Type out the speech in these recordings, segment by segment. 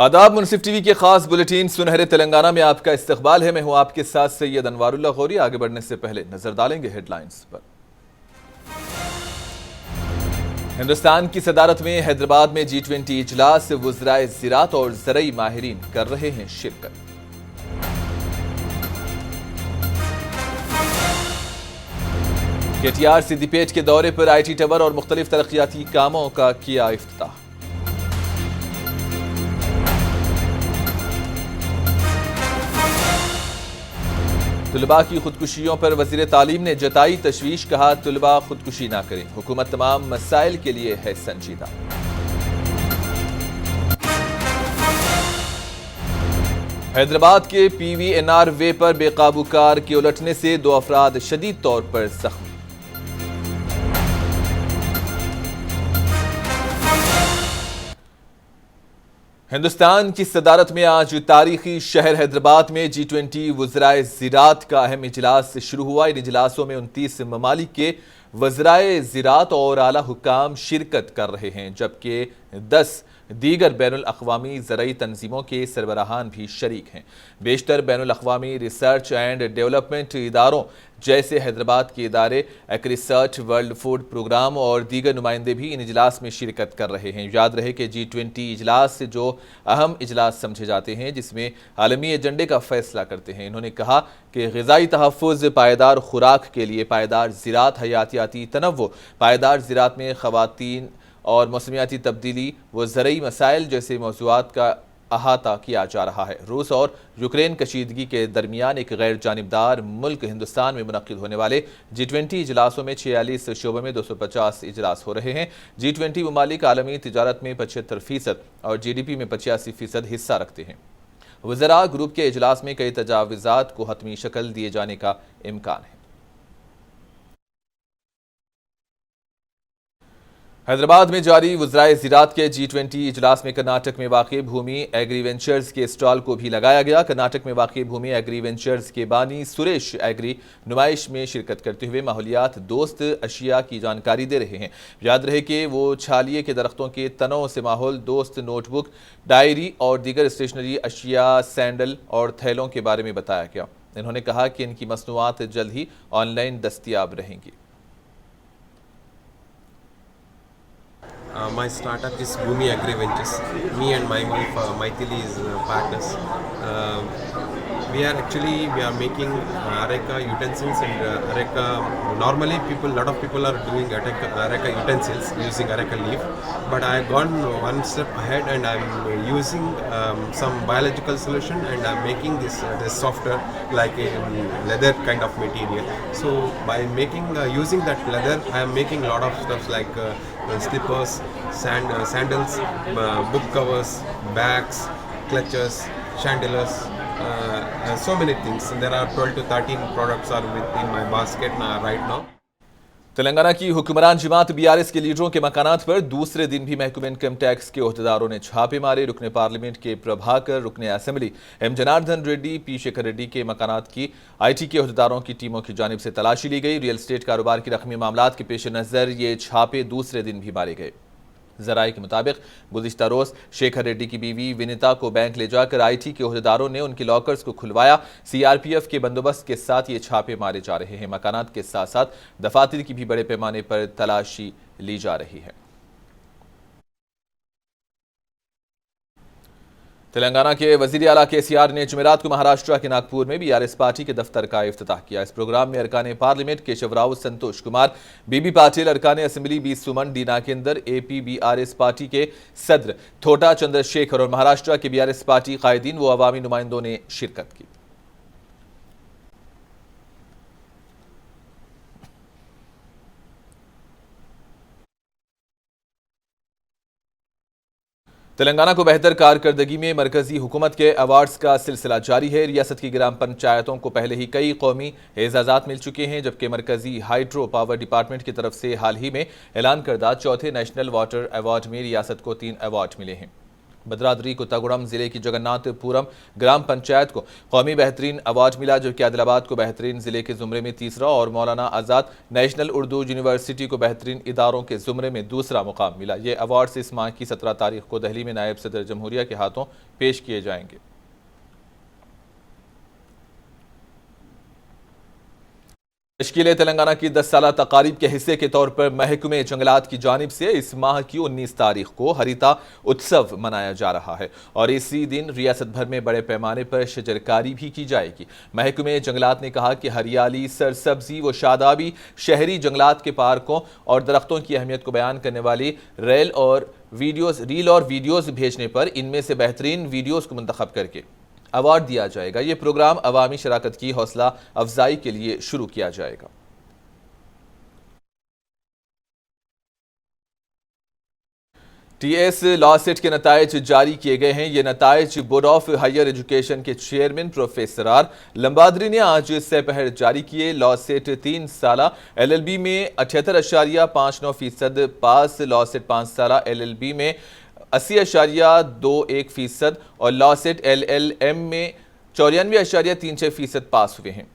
आदाब। मुनसिफ टीवी के खास बुलेटिन सुनहरे तेलंगाना में आपका इस्तकबाल है। मैं हूं आपके साथ सैयद अनवारुल्लाह गौरी। आगे बढ़ने से पहले नजर डालेंगे हेडलाइंस पर। हिंदुस्तान की सदारत में हैदराबाद में G20 इजलास, वुज़राए ज़िरात और ज़रई माहिरीन कर रहे हैं शिरकत। KTR सिद्दीपेट के दौरे पर IT टावर और मुख्तलिफ तरक्याती कामों का किया इफ्तिताह। तुलबा की खुदकुशियों पर वजीर तालीम ने जताई तशवीश, कहा तुलबा खुदकुशी ना करें, हुकूमत तमाम मसाइल के लिए है संजीदा। हैदराबाद के PVNR वे पर बेकाबू कार के उलटने से 2 अफराद शदीद तौर पर जख्मी। हिंदुस्तान की सदारत में आज तारीखी शहर हैदराबाद में G20 वुज़राए ज़िरात का अहम इजलास शुरू हुआ। इन इजलासों में 29 ममालिक के वज़राए ज़िरात और आला हुक्काम शिरकत कर रहे हैं, जबकि 10 दीगर बैनुल अक़वामी ज़रई तंजीमों के सरबराहान भी शरीक हैं। बेशतर बैनुल अक़वामी रिसर्च एंड डेवलपमेंट इदारों जैसे हैदराबाद के इदारे एग्रीसर्च, वर्ल्ड फूड प्रोग्राम और दीगर नुमाइंदे भी इन इजलास में शिरकत कर रहे हैं। याद रहे कि G20 इजलास जो अहम इजलास समझे जाते हैं, जिसमें आलमी एजेंडे का फैसला करते हैं। इन्होंने कहा कि ग़िज़ाई तहफ़्फ़ुज़, पायदार खुराक के लिए पायदार ज़िरात, हयातियाती तनव्वुर, पायदार ज़िरात में ख़वातीन और मौसमियाती तब्दीली व ज़रई मसाइल जैसे मौज़ूआत का अहाता किया जा रहा है। रूस और यूक्रेन कशीदगी के दरमियान एक गैर जानिबदार मुल्क हिंदुस्तान में मुनक़्क़िद होने वाले G20 इजलासों में 46 शोबों में 250 इजलास हो रहे हैं। G20 ममालिक आलमी तिजारत में 75% और GDP में 85% हिस्सा रखते हैं। वज़रा ग्रुप के इजलास में कई तजावीज़ात को हतमी शक्ल दिए जाने का इम्कान है। हैदराबाद में जारी वुज़राए ज़िरात के G20 इजलास में कर्नाटक में वाक़ भूमि एग्री वेंचर्स के स्टॉल को भी लगाया गया। कर्नाटक में वाक़ भूमि एग्री वेंचर्स के बानी सुरेश एग्री नुमाइश में शिरकत करते हुए माहौलियात दोस्त अशिया की जानकारी दे रहे हैं। याद रहे कि वो छालिए के दरख्तों के तनों से माहौल दोस्त नोटबुक, डायरी और दीगर स्टेशनरी अशिया, सैंडल और थैलों के बारे में बताया गया। इन्होंने कहा कि इनकी मसनूआत जल्द ही ऑनलाइन दस्तियाब रहेंगी। My startup is Bhumi Agri Ventures. Me and my wife Maithili is partners. We are making Areca utensils and Areca. Normally, lot of people are doing Areca utensils using Areca leaf, but I have gone one step ahead and I'm using some biological solution and I'm making this softer like a leather kind of material. So by making using that leather, I am making a lot of stuff like slippers, sandals, book covers, bags, clutches, chandeliers, so many things. There are 12 to 13 products are within my basket right now. Telangana की हुक्मरान जमात BRS के लीडरों के मकानात पर दूसरे दिन भी महकमा income tax के ओहदेदारों ने छापे मारे। रुकने पार्लियामेंट के प्रभाकर, रुकने assembly M Janardan Reddy, P Shekhar Reddy के मकानात की IT के ओहदेदारों की टीमों की जानिब से तलाशी ली गई। रियल एस्टेट कारोबार की रकमी मामलात के पेश नज़र ये छापे दूसरे दिन भी मारे गए। ज़राए के मुताबिक गुज़िश्ता रोज़ शेखर रेड्डी की बीवी विनीता को बैंक ले जाकर IT के ओहदेदारों ने उनके लॉकर्स को खुलवाया। CRPF के बंदोबस्त के साथ ये छापे मारे जा रहे हैं। मकानात के साथ साथ दफातर की भी बड़े पैमाने पर तलाशी ली जा रही है। तेलंगाना के वज़ीर आला KCR ने जुमेरात को महाराष्ट्र के नागपुर में BRS पार्टी के दफ्तर का इफ्तिताह किया। इस प्रोग्राम में अरकान पार्लियामेंट केशव राव, संतोष कुमार, BB पाटिल, अरकान assembly B Suman, D Nagender, AP BRS party के सदर थोटा चंद्रशेखर और महाराष्ट्र के BRS पार्टी कायदीन व अवामी नुमाइंदों ने शिरकत की। तेलंगाना को बेहतर कारकर्दगी में मरकजी हुकूमत के अवार्ड्स का सिलसिला जारी है। रियासत की ग्राम पंचायतों को पहले ही कई कौमी एजाज़ात मिल चुके हैं, जबकि मरकजी हाइड्रो पावर डिपार्टमेंट की तरफ से हाल ही में ऐलान करदा चौथे नेशनल वाटर अवार्ड में रियासत को 3 अवार्ड मिले हैं। भद्राद्री कोत्तागुड़म जिले की जगन्नाथपुरम ग्राम पंचायत को कौमी बेहतरीन अवार्ड मिला, जबकि आदिलाबाद को बेहतरीन जिले के जुमरे में तीसरा और मौलाना आज़ाद नेशनल उर्दू यूनिवर्सिटी को बेहतरीन इदारों के जुमरे में दूसरा मुकाम मिला। ये अवार्ड इस माह की 17 तारीख को दिल्ली में नायब सदर जमहूरिया के हाथों पेश किए जाएंगे। तश्कील तेलंगाना की 10 साला तकारीब के हिस्से के तौर पर महकमे जंगलात की जानिब से इस माह की 19 तारीख को हरिता उत्सव मनाया जा रहा है और इसी दिन रियासत भर में बड़े पैमाने पर शजरकारी भी की जाएगी। महकमे जंगलात ने कहा कि हरियाली, सरसब्जी व शादाबी शहरी जंगलात के पार्कों और दरख्तों की अहमियत को बयान करने वाली रील और वीडियोज़ भेजने पर इनमें से बेहतरीन वीडियोज़ को मुंतखब करके अवार्ड दिया जाएगा। ये प्रोग्राम अवामी शराकत की हौसला अफजाई के लिए शुरू किया जाएगा। TS लॉ सेट के नताइज जारी किए गए हैं। ये नताइज बोर्ड ऑफ हायर एजुकेशन के चेयरमैन प्रोफेसर आर लंबादरी ने आज सपहर जारी किए। लॉ सेट 3 साला LLB में 78.59% पास, लॉ सेट 5 साला LLB में 80.21% और लॉ सेट LLM में 94.36% पास हुए हैं।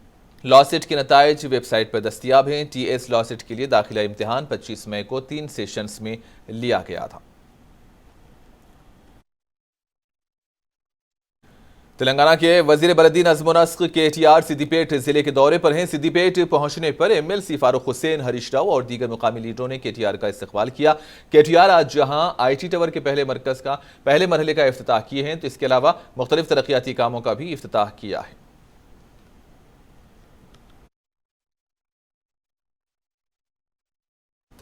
लॉ सेट के नताइज वेबसाइट पर दस्तियाब हैं। TS लॉ सेट के लिए दाखिला इम्तिहान 25 मई को 3 सेशंस में लिया गया था। तेलंगाना के वजीर बलदी नज़्म व नस्क KTR सिद्दीपेट जिले के दौरे पर हैं। सिद्दीपेट पहुंचने पर MLC फारूक हुसैन, हरीश राव और दीगर मुकामी लीडरों ने KTR का इस्तकबाल किया। KTR आज जहां IT टावर के पहले मरहले का इफ्तिताह किए हैं, तो इसके अलावा मुख्तलिफ तरक्याती कामों का भी इफ्तिताह किया है।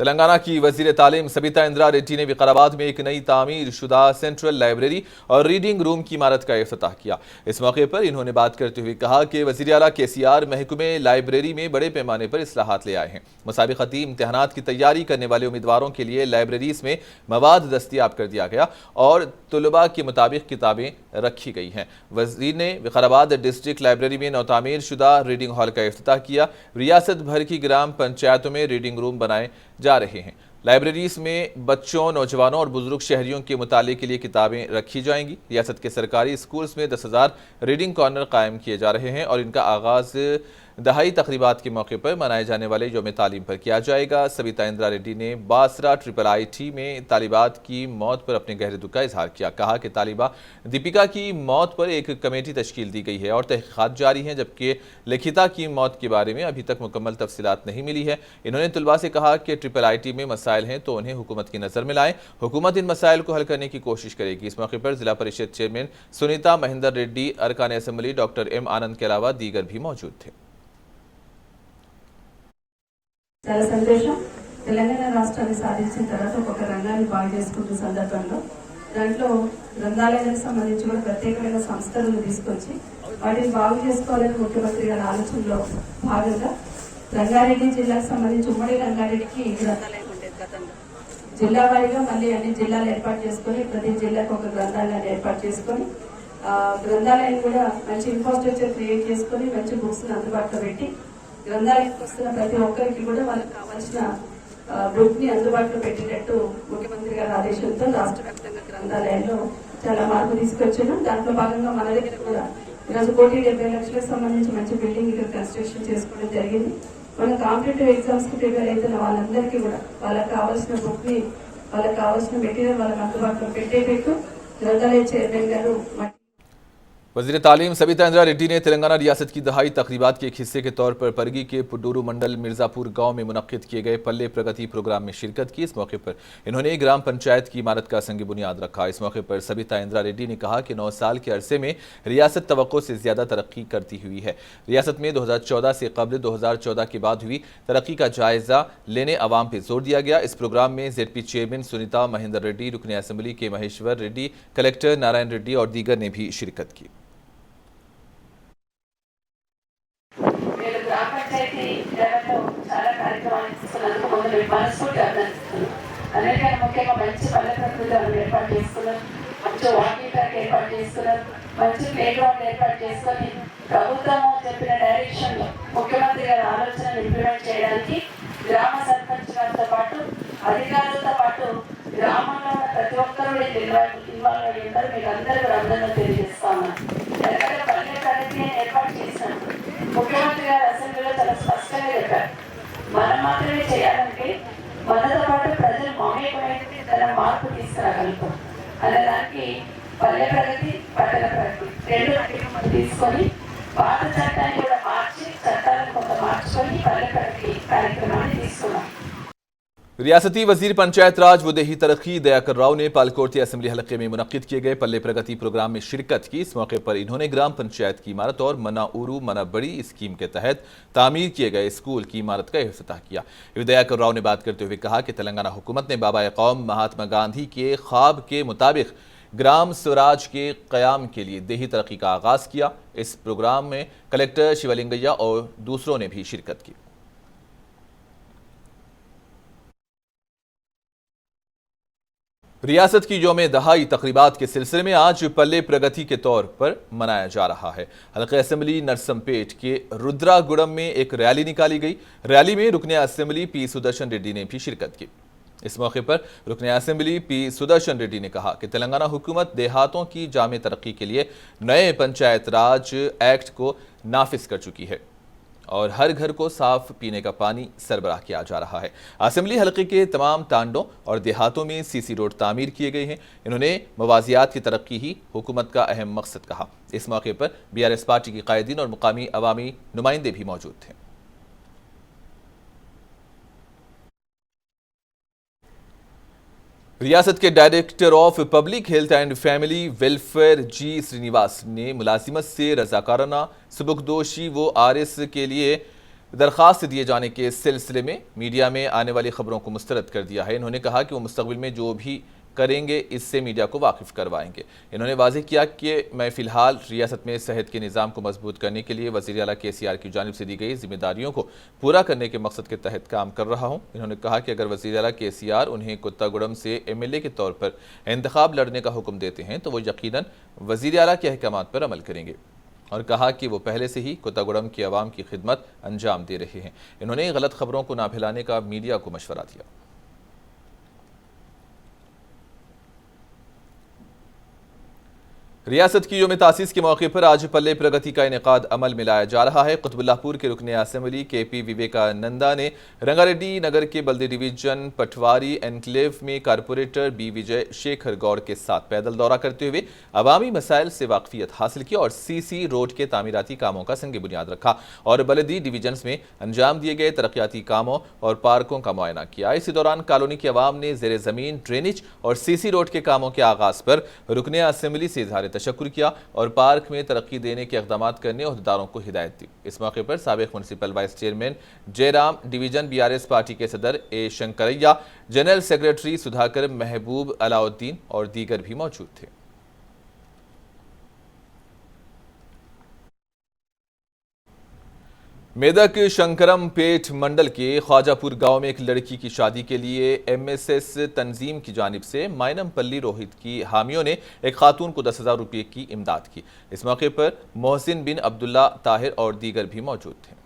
तेलंगाना की वजीर तालीम सबिता इंदिरा रेड्डी ने विकाराबाद में एक नई तामीर शुदा सेंट्रल लाइब्रेरी और रीडिंग रूम की इमारत का इफ्तिताह किया। इस मौके पर इन्होंने बात करते हुए कहा कि वजीर आला KCR महकमे लाइब्रेरी में बड़े पैमाने पर इस्लाहात ले आए हैं। मुसाबिकती इम्तिहानात की तैयारी करने वाले उम्मीदवारों के लिए लाइब्रेरीज में मवाद दस्तियाब कर दिया गया और तलबा के मुताबिक किताबें रखी गई हैं। वजीर ने विकाराबाद डिस्ट्रिक्ट लाइब्रेरी में नौतामीर शुदा रीडिंग हॉल का इफ्तिताह किया। रियासत भर की ग्राम पंचायतों में रीडिंग रूम बनाए जा रहे हैं। लाइब्रेरीज में बच्चों, नौजवानों और बुजुर्ग शहरियों के मुताले के लिए किताबें रखी जाएंगी। रियासत के सरकारी स्कूल्स में 10,000 रीडिंग कॉर्नर कायम किए जा रहे हैं और इनका आगाज़ दहाई तकरीबात के मौके पर मनाए जाने वाले यौम तालीम पर किया जाएगा। सबिता इंदिरा रेड्डी ने बासरा IIIT में तालिबात की मौत पर अपने गहरे दुख का इजहार किया। कहा कि तालिबा दीपिका की मौत पर एक कमेटी तश्कील दी गई है और तहकीकात जारी हैं, जबकि लिखिता की मौत के बारे में अभी तक मुकम्मल तफसीलात नहीं मिली है। इन्होंने तलबा से कहा कि IIIT में मसाइल हैं तो उन्हें हुकूमत की नज़र में लाएं। हुकूमत इन मसाइल को हल करने की कोशिश करेगी। इस मौके पर जिला परिषद चेयरमैन सुनीता महेंदर रेड्डी, अरकान असेंबली डॉक्टर M आनंद के अलावा दीगर भी मौजूद थे। చాలా సంతోషం. తెలంగాణ రాష్ట్రాన్ని సాధించిన తర్వాత ఒక రంగాన్ని బాగు చేసుకుంటున్న సందర్భంలో దాంట్లో గ్రంథాలయాలకు సంబంధించి కూడా ప్రత్యేకమైన సంస్థలను తీసుకొచ్చి వాటిని బాగు చేసుకోవాలని ముఖ్యమంత్రి గారి ఆలోచనలో భాగంగా రంగారెడ్డి జిల్లాకు సంబంధించి ఉమ్మడి రంగారెడ్డికి గ్రంథాలయం ఉండేది గతంలో. జిల్లా వారీగా మళ్ళీ అన్ని జిల్లాలు ఏర్పాటు చేసుకొని ప్రతి జిల్లాకు ఒక గ్రంథాలయాన్ని ఏర్పాటు చేసుకొని గ్రంథాలయాన్ని కూడా మంచి ఇన్ఫ్రాస్ట్రక్చర్ క్రియేట్ చేసుకొని మంచి బుక్స్ అందుబాటులో పెట్టి గ్రంథాలయానికి వస్తున్న ప్రతి ఒక్కరికి కూడా వాళ్ళకి కావాల్సిన బుక్ ని అందుబాటులో పెట్టేటట్టు ముఖ్యమంత్రి గారి ఆదేశంతో రాష్ట్ర వ్యాప్తంగా గ్రంథాలయాల్లో చాలా మార్పు తీసుకొచ్చాను. దాంట్లో భాగంగా మన దగ్గర కూడా ఈరోజు 1,70,00,000లకు సంబంధించి మంచి బిల్డింగ్ ఇక్కడ కన్స్ట్రక్షన్ చేసుకోవడం జరిగింది. మన కాంపిటేటివ్ ఎగ్జామ్స్ కి ప్రిపేర్ అవుతున్న వాళ్ళందరికీ కూడా వాళ్ళకి కావాల్సిన బుక్ ని, వాళ్ళకి కావాల్సిన మెటీరియల్ వాళ్ళకి అందుబాటులో పెట్టేటట్టు గ్రంథాలయ చైర్మన్ గారు वज़ीर तालीम सबिता इंदिरा रेड्डी ने तेलंगाना रियासत की दहाई तकरीबात के एक हिस्से के तौर पर परगी के पुडूरू मंडल मिर्ज़ापुर गांव में मुनक्किद किए गए पल्ले प्रगति प्रोग्राम में शिरकत की। इस मौके पर इन्होंने ग्राम पंचायत की इमारत का संग बुनियाद रखा। इस मौके पर सबिता इंदिरा रेड्डी ने कहा कि 9 साल के अरसे में रियासत तवक्को से ज़्यादा तरक्की करती हुई है। रियासत में 2014 से कबल 2014 के बाद हुई तरक्की का जायज़ा लेने अवाम पर जोर दिया गया। इस प्रोग्राम में ZP चेयरमैन सुनीता महेंदर रेड्डी, रुकन असेंबली के महेश्वर रेड्डी, कलेक्टर नारायण रेड्डी और दीगर ने भी शिरकत की। అన్నిటికన్నా ముఖ్యంగా మంచి పల్లె ప్రకృతి ఏర్పాటు చేసుకున్నారు, మంచి వాకింగ్ ట్రాక్ ఏర్పాటు చేసుకున్నారు, మంచి ప్లే గ్రౌండ్ ఏర్పాటు చేసుకొని ప్రభుత్వం చెప్పిన డైరెక్షన్ లో ముఖ్యమంత్రి గారి ఆలోచనలు ఇంప్లిమెంట్ చేయడానికి గ్రామ సర్పంచ్ గారితో పాటు అధికారులతో పాటు గ్రామంలో ఉన్న ప్రతి ఒక్కరూ ఇన్వాల్వ్ అయ్యారు. తీసుకురాగలుగుతాం అనే దానికి పల్లె ప్రగతి పట్టణ ప్రగతి రెండు తీసుకొని పాత చట్టాన్ని కూడా మార్చి చట్టాలను కొంత మార్చుకొని పల్లె ప్రగతి కార్యక్రమాన్ని తీసుకున్నాం। रियासती वजीर पंचायत राज व देही तरक्की दयाकर राव ने पालकोटी असेंबली हलके में मुनक्किद किए गए पल्ले प्रगति प्रोग्राम में शिरकत की। इस मौके पर इन्होंने ग्राम पंचायत की इमारत और मना उरू मना बड़ी स्कीम के तहत तामीर किए गए स्कूल की इमारत का इफ्तिताह किया। दयाकर राव ने बात करते हुए कहा कि तेलंगाना हुकूमत ने बाबा कौम महात्मा गांधी के ख्वाब के मुताबिक ग्राम स्वराज के क़याम के लिए देही तरक्की का आगाज़ किया। इस प्रोग्राम में कलेक्टर शिवलिंगैया और दूसरों ने भी शिरकत की। रियासत की यौम दहाई तकरीबात के सिलसिले में आज पल्ले प्रगति के तौर पर मनाया जा रहा है। हल्के असेंबली नरसमपेट के रुद्रागुड़म में एक रैली निकाली गई। रैली में रुकने असेंबली पी सुदर्शन रेड्डी ने भी शिरकत की। इस मौके पर रुकने असेंबली पी सुदर्शन रेड्डी ने कहा कि तेलंगाना हुकूमत देहातों की जामे तरक्की के लिए नए पंचायत राज एक्ट को नाफिज कर चुकी है और हर घर को साफ पीने का पानी सरबराह किया जा रहा है। असेंबली हलके के तमाम तांडों और देहातों में सीसी रोड तामीर किए गए हैं। इन्होंने मवाजियात की तरक्की ही हुकूमत का अहम मकसद कहा। इस मौके पर बीआरएस पार्टी के कायदीन और मुकामी अवामी नुमाइंदे भी मौजूद थे। रियासत के director of public health and family welfare G Srinivas ने मुलाजिमत से रजाकाराना सबकदोशी व आरएस के लिए दरख्वास्त दिए जाने के सिलसिले में मीडिया में आने वाली खबरों को मुस्तरद कर दिया है। इन्होंने कहा कि वो मुस्तकबिल में जो भी करेंगे इससे मीडिया को वाकिफ करवाएंगे। इन्होंने वाज़ेह किया कि मैं फ़िलहाल रियासत में सेहत के निज़ाम को मजबूत करने के लिए वज़ीर आला KCR की जानिब से दी गई जिम्मेदारियों को पूरा करने के मकसद के तहत काम कर रहा हूँ। इन्होंने कहा कि अगर वज़ीर आला KCR उन्हें कुत्तागुड़म से MLA के तौर पर इंतखाब लड़ने का हुक्म देते हैं तो वो यकीनन वज़ीर आला के अहकामात पर अमल करेंगे और कहा कि वो पहले से ही कुत्तागुड़म की आवाम की खिदमत अंजाम दे रहे हैं। इन्होंने गलत खबरों को ना फैलाने का मीडिया को मशवरा दिया। रियासत की यौम तासीस के मौके पर आज पल्ले प्रगति का इनेकाद अमल में लाया जा रहा है। कुतुबुल्लाहपुर के रुकने असेंबली KP विवेकानंदा ने रंगारेड्डी नगर के बल्दी डिवीजन पटवारी एनक्लेव में कारपोरेटर B विजय शेखर गौड़ के साथ पैदल दौरा करते हुए अवामी मसाइल से वाकफियत हासिल की और CC रोड के तामीराती कामों का संग बुनियाद रखा और बल्दी डिवीजन में अंजाम दिए गए तरक्याती कामों और पार्कों का मुआयना किया। इसी दौरान कॉलोनी की आवाम ने ज़ेरे ज़मीन ड्रेनेज और CC रोड के कामों के आगाज़ पर रुकने असेंबली से इज़हार तशक्कुर किया और पार्क में तरक्की देने के इक़दामात करने अहदेदारों को हिदायत दी। इस मौके पर साबिक़ municipal vice chairman Jairam, division BRS party के सदर A Shankaraiah, general secretary Sudhakar, Mahboob Alauddin और दीगर भी मौजूद थे। मेदक शंकरम पेट मंडल के ख्वाजापुर गांव में एक लड़की की शादी के लिए MSS तंजीम की जानिब से मायनमपल्ली रोहित की हामियों ने एक खातून को 10,000 रुपये की इमदाद की। इस मौके पर मोहसिन बिन अब्दुल्ला ताहिर और दीगर भी मौजूद थे।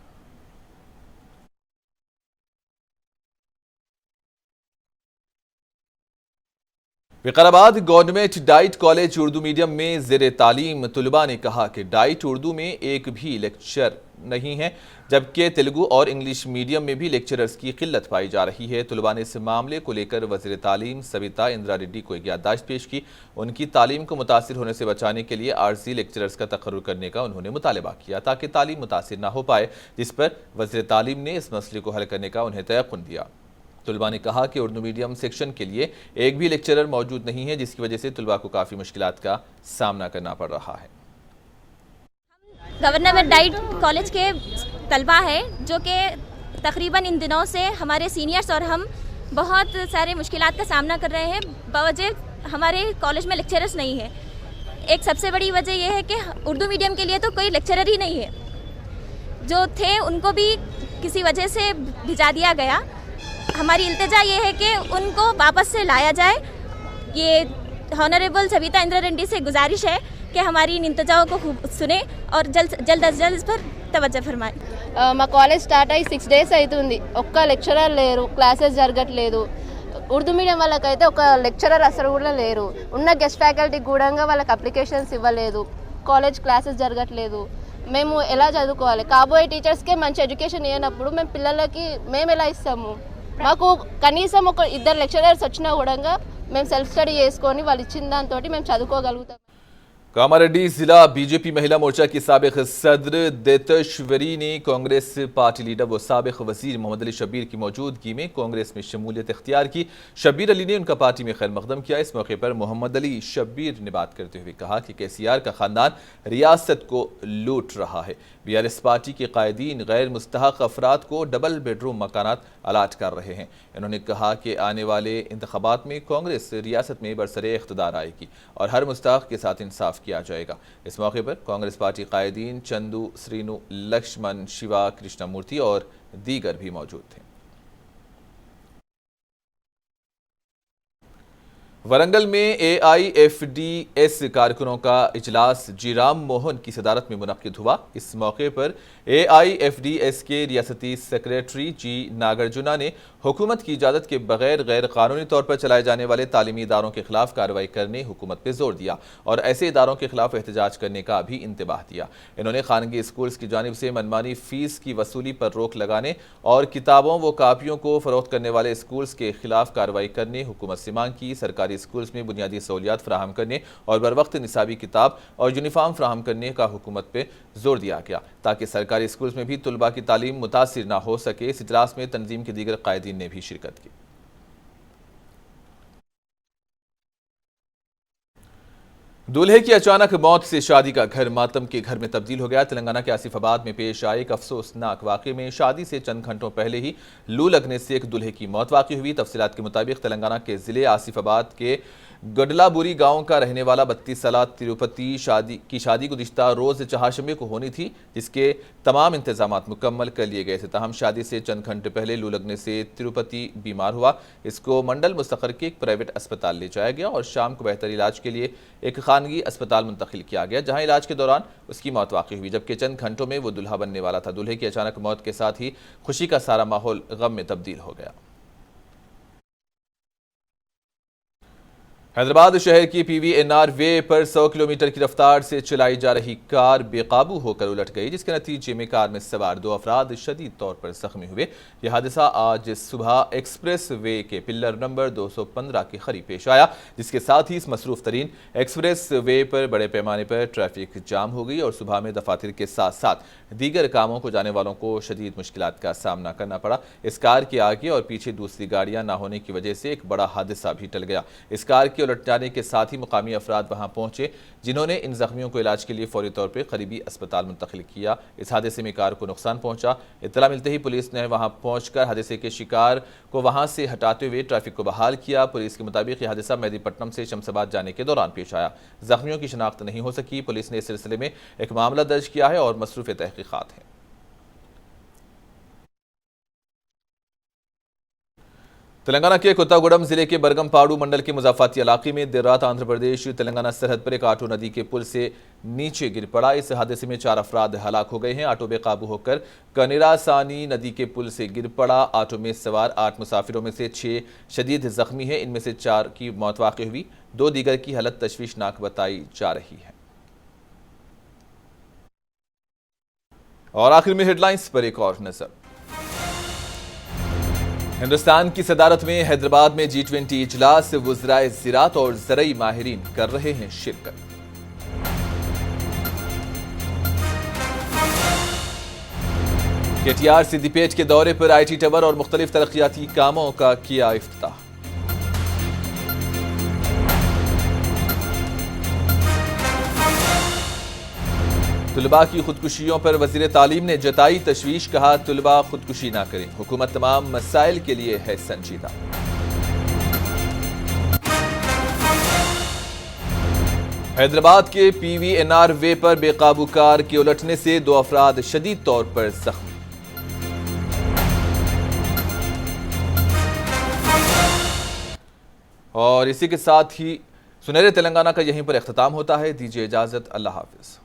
Vikarabad government diet college Urdu medium में ज़ेरे तालीम तलबा ने कहा कि डाइट उर्दू में एक भी लेक्चर नहीं है, जबकि तेलुगु और इंग्लिश मीडियम में भी लेक्चरर्स की किल्लत पाई जा रही है। तलबा ने इस मामले को लेकर वज़ीर तालीम सविता इंदिरा रेड्डी को एक याददाश्त पेश की। उनकी तालीम को मुतासिर होने से बचाने के लिए आर्जी लेक्चरर्स का तकर्रुर करने का उन्होंने मुतालबा किया ताकि तालीम मुतासिर ना हो पाए, जिस पर वज़ीर तालीम ने इस मसले को हल करने का उन्हें तयक़ुन दिया। तलबा ने कहा कि उर्दू मीडियम सेक्शन के लिए एक भी लेक्चरर मौजूद नहीं है, जिसकी वजह से तलबा को काफ़ी मुश्किलात का सामना करना पड़ रहा है। गवर्नमेंट डाइट कॉलेज के तलबा है जो कि तकरीबन इन दिनों से हमारे सीनियर्स और हम बहुत सारे मुश्किलात का सामना कर रहे हैं। बावजूद हमारे कॉलेज में लेक्चरर्स नहीं है। एक सबसे बड़ी वजह यह है कि उर्दू मीडियम के लिए तो कोई लेक्चरर ही नहीं है। जो थे उनको भी किसी वजह से भिजा दिया गया। हमारी इल्तिजा ये है कि उनको वापस से लाया जाए। ये हॉनरेबल सविता इंदिरा रेड्डी से गुजारिश है कि हमारी इन इंतजाओं को खूब सुने और जल्द अज जल्द इस पर तवज्जो फरमाए। మా కాలేజ్ స్టార్ట్ అయ్యి 6 days అవుతుంది, ఒక్క లెక్చరర్ లేరు, క్లాసెస్ జరగట్లేదు। ఉర్దూ మీడియం వాళ్ళకైతే ఒక లెక్చరర్ అసలు కూడా లేరు। ఉన్న గెస్ట్ ఫ్యాకల్టీ కూడా వాళ్ళకి అప్లికేషన్స్ ఇవ్వలేదు, కాలేజ్ క్లాసెస్ జరగట్లేదు। మేము ఎలా చదువుకోవాలి? కాబోయే టీచర్స్కే మంచి ఎడ్యుకేషన్ ఇవ్వనప్పుడు మేము పిల్లలకి మేము ఎలా ఇస్తాము? మాకు కనీసం ఒక ఇద్దరు లెక్చరర్స్ వచ్చినా కూడా మేము సెల్ఫ్ స్టడీ చేసుకొని వాళ్ళు ఇచ్చిన దాంతో మేము చదువుకోగలుగుతాం। कामारेड्डी जिला बीजेपी महिला मोर्चा की साबिक सदर देतश्वरी ने कांग्रेस पार्टी लीडर व साबिक वजीर मोहम्मद अली शब्बीर की मौजूदगी में कांग्रेस में शमूलियत इख्तियार की। शब्बीर अली ने उनका पार्टी में खैर मकदम किया। इस मौके पर मोहम्मद अली शब्बीर ने बात करते हुए कहा कि केसीआर का खानदान रियासत को लूट रहा है। बीआरएस पार्टी के कायदीन गैर मुस्तहक अफराद को डबल बेडरूम मकानात अलाट कर रहे हैं। इन्होंने कहा कि आने वाले इंतखाबात में कांग्रेस रियासत में बरसरे इख्तिदार आएगी और हर मुस्तहक के साथ इंसाफ किया जाएगा। इस मौके पर कांग्रेस पार्टी कायदीन चंदू, श्रीनु, लक्ष्मण, शिवा, कृष्णमूर्ति और दीगर भी मौजूद थे। वरंगल में AIFDS कारकुनों का इजलास जी राम मोहन की सदारत में मुनक्किद हुआ। इस मौके पर AIFDS के रियासती सेक्रेटरी जी नागार्जुना ने हुकूमत की इजाज़त के बगैर गैर कानूनी तौर पर चलाए जाने वाले तालीमी इदारों के खिलाफ कार्रवाई करने हुकूमत पर जोर दिया और ऐसे इदारों के खिलाफ एहतजाज करने का भी इंतबाह दिया। इन्होंने खानगी स्कूल्स की जानिब से मनमानी फ़ीस की वसूली पर रोक लगाने और किताबों व कापियों को फ़रोख्त करने वाले स्कूल्स के खिलाफ कार्रवाई करने हुकूमत से मांग की। सरकारी स्कूल्स में बुनियादी सहूलियात फराहम करने और बर वक्त निसाबी किताब और यूनिफॉर्म फराहम करने का हुकूमत पर जोर दिया गया ताकि सरकारी स्कूल्स में भी तुलबा की तालीम मुतासिर न हो सके। इस इजलास में तंजीम के दीगर कायदीन ने भी शिरकत की। दूल्हे की अचानक मौत से शादी का घर मातम के घर में तब्दील हो गया। तेलंगाना के आसिफाबाद में पेश आए एक अफसोसनाक वाक़े में शादी से चंद घंटों पहले ही लू लगने से एक दूल्हे की मौत वाक़ई हुई। तफसीलात के मुताबिक तेलंगाना के ज़िले आसिफाबाद के गडलाबुरी गांव का रहने वाला 32 साला तिरुपति की शादी गुज़िश्ता रोज़ चहारशंबे को होनी थी, जिसके तमाम इंतजामात मुकम्मल कर लिए गए थे। ताहम शादी से चंद घंटे पहले लू लगने से तिरुपति बीमार हुआ। इसको मंडल मुस्तखर के एक प्राइवेट अस्पताल ले जाया गया और शाम को बेहतर इलाज के लिए एक खानगी अस्पताल मुंतकिल किया गया, जहां इलाज के दौरान उसकी मौत वाक़ई हुई, जबकि चंद घंटों में वो दुल्हा बनने वाला था। दूल्हे की अचानक मौत के साथ ही खुशी का सारा माहौल गम में तब्दील हो गया। हैदराबाद शहर की PVNR वे पर 100 किलोमीटर की रफ्तार से चलाई जा रही कार बेकाबू होकर उलट गई, जिसके नतीजे में कार में सवार 2 अफराद शदीद तौर पर जख्मी हुए। यह हादसा आज सुबह एक्सप्रेस वे के पिल्लर नंबर 215 के करीब पेश आया, जिसके साथ ही इस मसरूफ तरीन एक्सप्रेस वे पर बड़े पैमाने पर ट्रैफिक जाम हो गई और सुबह में दफातर के साथ साथ दीगर कामों को जाने वालों को शदीद मुश्किलात का सामना करना पड़ा। इस कार के आगे और पीछे दूसरी गाड़ियां ना होने की वजह से एक बड़ा हादसा भी टल गया। इस कार के उलट जाने के साथ ही मुकामी अफराद वहां पहुंचे, जिन्होंने इन जख्मियों को इलाज के लिए फौरी तौर पर करीबी अस्पताल मुंतकिल किया। इस हादसे में कार को नुकसान पहुंचा। इत्तला मिलते ही पुलिस ने वहां पहुंचकर हादसे के शिकार को वहां से हटाते हुए ट्रैफिक को बहाल किया। पुलिस के मुताबिक यह हादसा मेहदीपट्टनम से शमशाबाद जाने के दौरान पेश आया। जख्मियों की शिनाख्त नहीं हो सकी। पुलिस ने इस सिलसिले में एक मामला दर्ज किया है और मसरूफ तहकीकात है। तेलंगाना के कोत्तागुडम जिले के बरगमपाड़ू मंडल के मुजाफाती इलाके में देर रात आंध्र प्रदेश तेलंगाना सरहद पर एक ऑटो नदी के पुल से नीचे गिर पड़ा। इस हादसे में 4 अफराद हलाक हो गए हैं। ऑटो बेकाबू होकर कनेरासानी नदी के पुल से गिर पड़ा। ऑटो में सवार 8 मुसाफिरों में से 6 शदीद जख्मी हैं। इनमें से 4 की मौत वाक़ई हुई, 2 दीगर की हालत तशवीशनाक बताई जा रही है। और आखिर में हेडलाइंस पर एक और नजर। हिंदुस्तान की सदारत में हैदराबाद में G20 इजलास, वुज़राए ज़राअत और ज़रई माहिरीन कर रहे हैं शिरकत। KTR सिद्दीपेट के दौरे पर IT टावर और मुख्तलिफ तरक्याती कामों का किया इफ्तिताह। तुलबा की खुदकुशियों पर वज़ीर तालीम ने जताई तशवीश, कहा तुलबा खुदकुशी ना करें, हुकूमत तमाम मसाइल के लिए है संजीदा। हैदराबाद के PVNR वे पर बेकाबू कार के उलटने से 2 अफराद शदीद तौर पर जख्मी। और इसी के साथ ही सुनहरे तेलंगाना का यहीं पर इख्तिताम होता है। दीजिए इजाजत, अल्लाह हाफिज।